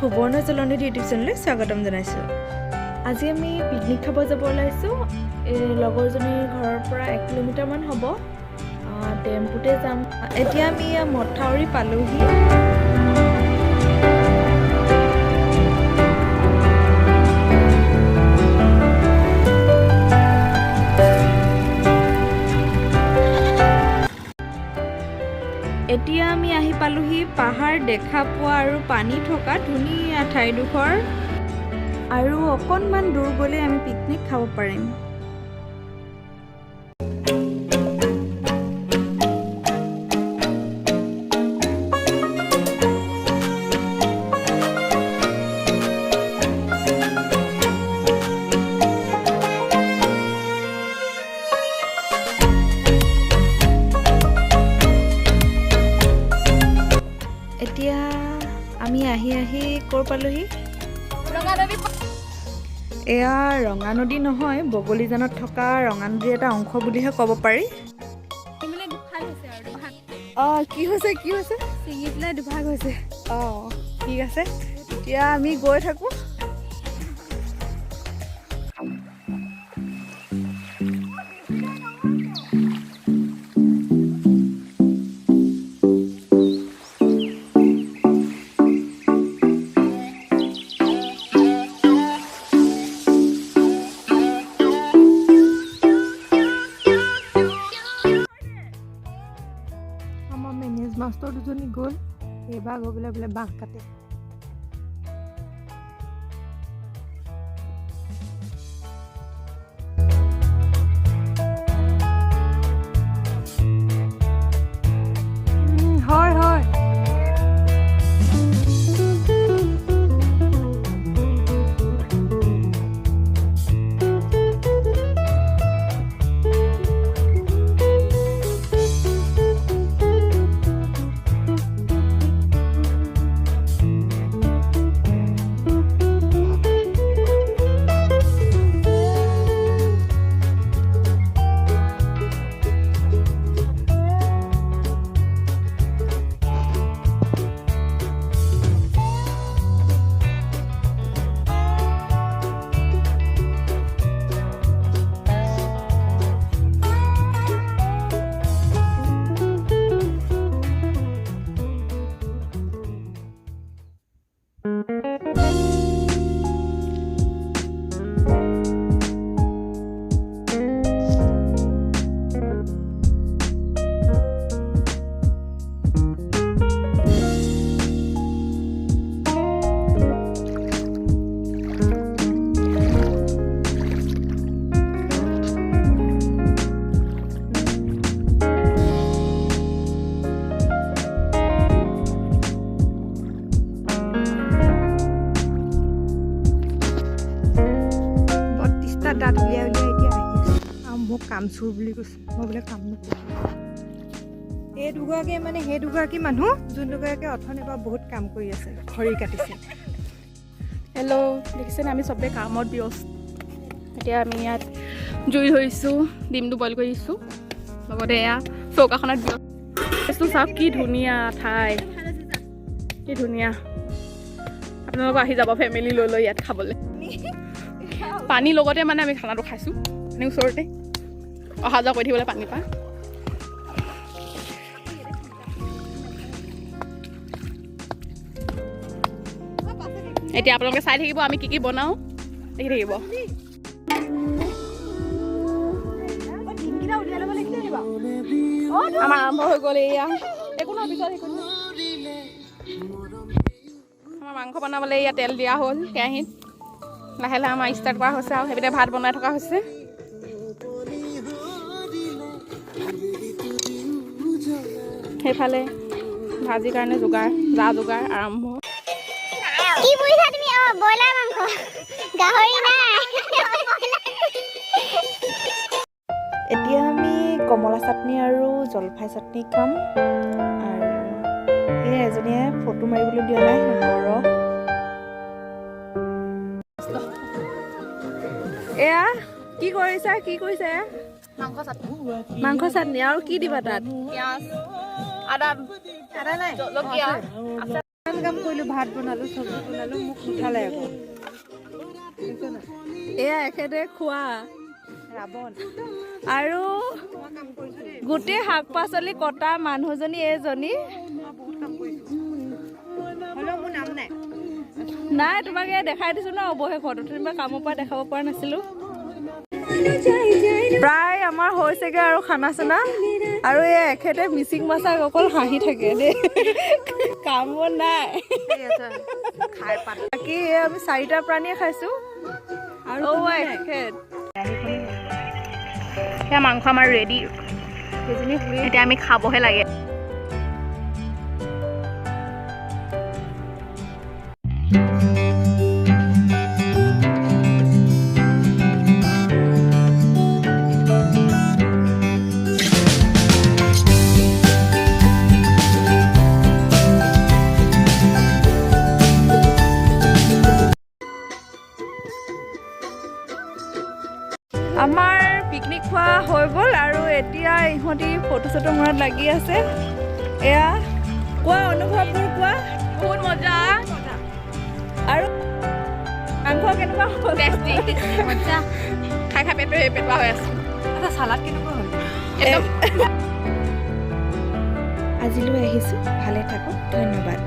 Subarna জলনী YouTube চেনেললৈ স্বাগতম জনাইছোঁ। আজি আমি পিকনিক খাব যাব ওলাইছোঁ। লগৰজনীৰ ঘৰৰ পৰা 1 কিলোমিটাৰমান হ'ব। টেম্পুতে যাম। এতিয়া আমি মথাউৰি পালোহি। এতিয়া আমি আহি পালোহি পাহাৰ দেখা পোৱা আৰু পানী থকা ধুনীয়া ঠাইডোখৰ, আৰু অকণমান দূৰ গ'লে আমি পিকনিক খাব পাৰিম। এতিয়া আমি আহি ক'ৰ পালোহি? এয়া ৰঙা নদী নহয়, বগলীজানত থকা ৰঙা নদীৰ এটা অংশ বুলিহে ক'ব পাৰি। কি হৈছে ছিঙি পেলাই দুভাগ হৈছে। ঠিক আছে, এতিয়া আমি গৈ থাকোঁ। মাষ্টৰ দুজনী গ'ল, এইবাৰ গৈ পেলাই বোলে বাঁহ কাটে। হয় দাঁত উলিয়াই এতিয়া আহি আছে, আৰু মোক কাম চোৰ বুলি কৈছে। মই বোলে কাম নকৰোঁ। এই দুগৰাকী মানে সেই দুগৰাকী মানুহ যোন দুগৰাকী অথনিৰ পৰা বহুত কাম কৰি আছে, খৰি কাটিছে। হেল্ল', দেখিছেনে আমি চবেই কামত ব্যস্ত। এতিয়া আমি ইয়াত জুই ধৰিছোঁ, ডিমটো বইল কৰিছোঁ, লগতে এয়া চৌকাখনত ব্যস্ত। চাওক কি ধুনীয়া ঠাই, কি ধুনীয়া। আপোনালোক আহি যাব ফেমিলি লৈ ইয়াত খাবলৈ। পানীৰ লগতে মানে আমি খানাটো খাইছোঁ, মানে ওচৰতে অহা যোৱা কৰি থাকিবলৈ পানী পায়। এতিয়া আপোনালোকে চাই থাকিব আমি কি বনাওঁ, দেখি থাকিব। আমাৰ আৰম্ভ হৈ গ'ল। এয়া একো নহয়, পিছত আমাৰ মাংস বনাবলৈ এয়া তেল দিয়া হ'ল কেৰাহীত। লাহে লাহে আমাৰ ষ্টাৰ্ট কৰা হৈছে, আৰু সেইপিনে ভাত বনাই থকা হৈছে। সেইফালে ভাজিৰ কাৰণে যা যোগাৰ আৰম্ভ। কি বুইছা তুমি? ব্ৰইলাৰ মাংস, গাহৰি নাই। এতিয়া আমি কমলা চাটনি আৰু জলফাই চাটনি খাম। আৰু এই এজনীয়ে ফটো মাৰিবলৈ দিয়া নাই, নৰ। এয়া কি কৰিছে? মাংস চাটনি আৰু কি দিবা তাত? পিঁয়াজ, আদা নাই, জলকীয়া, কাম কৰিলোঁ, ভাত বনালোঁ, চব্জি বনালোঁ, মোক উঠালে আকৌ। এয়া এখেতে খোৱা ৰাৱণ আৰু মই কাম কৰিছোঁ দেই, গোটেই শাক পাচলি কটা মানুহজনী এইজনী। মই বহুত কাম কৰিছোঁ, হ'লেও মোৰ নাম নাই। নাই তোমাক এই দেখাই দিছোঁ ন অৱশেষত, তুমি কামৰ পৰা দেখাব পৰা নাছিলোঁ। প্ৰায় আমাৰ হৈছেগৈ আৰু খানা চানা, আৰু এই এখেতে মিচিং মাছাক অকল হাঁহি থাকে দেই, কাম বন নাই। খাই পাত বাকী আমি 4টা প্ৰাণীয়ে খাইছোঁ আৰু এখেত সেয়া মাংস আমাৰ ৰেডি, এতিয়া আমি খাবহে লাগে। আমাৰ পিকনিক খোৱা হৈ গ'ল আৰু এতিয়া ইহঁতি ফটো চটো মূৰত লাগি আছে। এয়া কোৱা অনুভৱবোৰ কোৱা। বহুত মজা আৰু মাংস কেনেকুৱা হ'ল? টেষ্টি মজা, খাই খাই পেটুৱা হৈ আছে। এটা চালাড কেনেকুৱা হ'ল? আজিলৈ আহিছোঁ, ভালে থাকক, ধন্যবাদ।